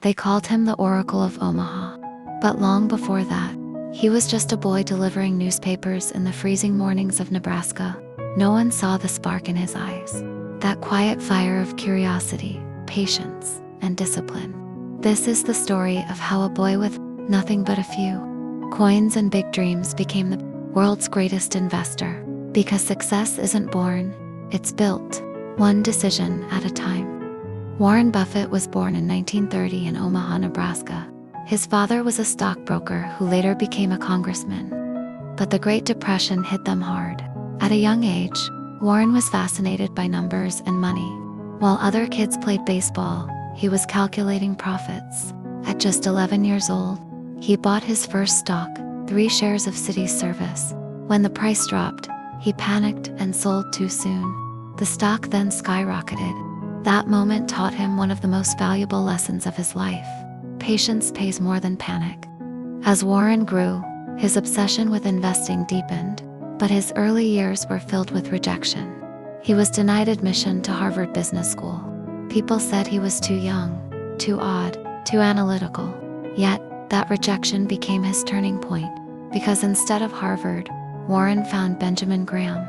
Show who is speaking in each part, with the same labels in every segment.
Speaker 1: They called him the Oracle of Omaha. But long before that, he was just a boy delivering newspapers in the freezing mornings of Nebraska. No one saw the spark in his eyes, that quiet fire of curiosity, patience, and discipline. This is the story of how a boy with nothing but a few coins and big dreams became the world's greatest investor. Because success isn't born, it's built, one decision at a time. Warren Buffett was born in 1930 in Omaha, Nebraska. His father was a stockbroker who later became a congressman. But the Great Depression hit them hard. At a young age, Warren was fascinated by numbers and money. While other kids played baseball, he was calculating profits. At just 11 years old, he bought his first stock, 3 shares of City Service. When the price dropped, he panicked and sold too soon. The stock then skyrocketed. That moment taught him one of the most valuable lessons of his life. Patience pays more than panic. As Warren grew, his obsession with investing deepened, but his early years were filled with rejection. He was denied admission to Harvard Business School. People said he was too young, too odd, too analytical. Yet, that rejection became his turning point, because instead of Harvard, Warren found Benjamin Graham,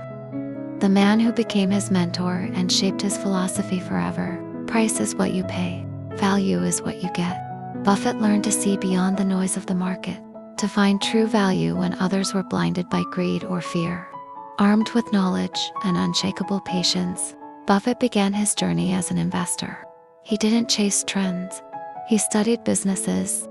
Speaker 1: the man who became his mentor and shaped his philosophy forever. Price is what you pay, value is what you get. Buffett learned to see beyond the noise of the market, to find true value when others were blinded by greed or fear. Armed with knowledge and unshakable patience, Buffett began his journey as an investor. He didn't chase trends. He studied businesses.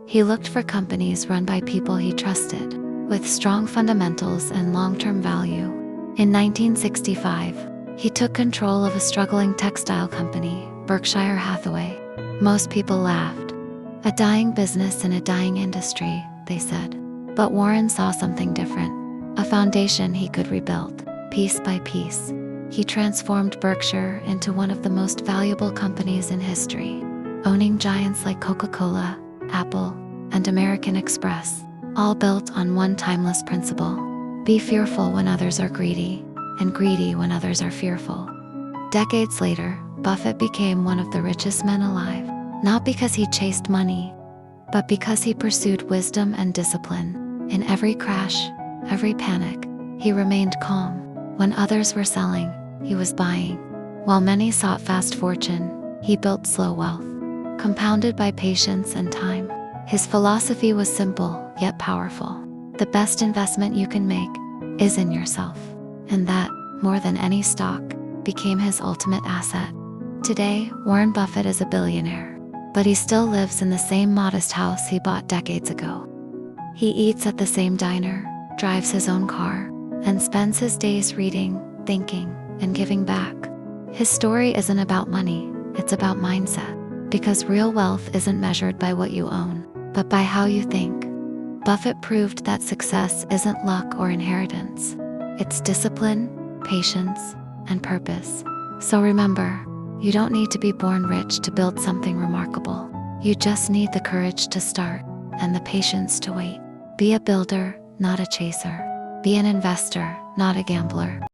Speaker 1: He looked for companies run by people he trusted, with strong fundamentals and long-term value. In 1965, he took control of a struggling textile company, Berkshire Hathaway. Most people laughed. A dying business in a dying industry, they said. But Warren saw something different, a foundation he could rebuild, piece by piece. He transformed Berkshire into one of the most valuable companies in history, owning giants like Coca-Cola, Apple, and American Express, all built on one timeless principle: be fearful when others are greedy, and greedy when others are fearful. Decades later, Buffett became one of the richest men alive, not because he chased money, but because he pursued wisdom and discipline. In every crash, every panic, he remained calm. When others were selling, he was buying. While many sought fast fortune, he built slow wealth, compounded by patience and time. His philosophy was simple, yet powerful. The best investment you can make is in yourself. And that, more than any stock, became his ultimate asset. Today, Warren Buffett is a billionaire, but he still lives in the same modest house he bought decades ago. He eats at the same diner, drives his own car, and spends his days reading, thinking, and giving back. His story isn't about money, it's about mindset. Because real wealth isn't measured by what you own, but by how you think. Buffett proved that success isn't luck or inheritance. It's discipline, patience, and purpose. So remember, you don't need to be born rich to build something remarkable. You just need the courage to start, and the patience to wait. Be a builder, not a chaser. Be an investor, not a gambler.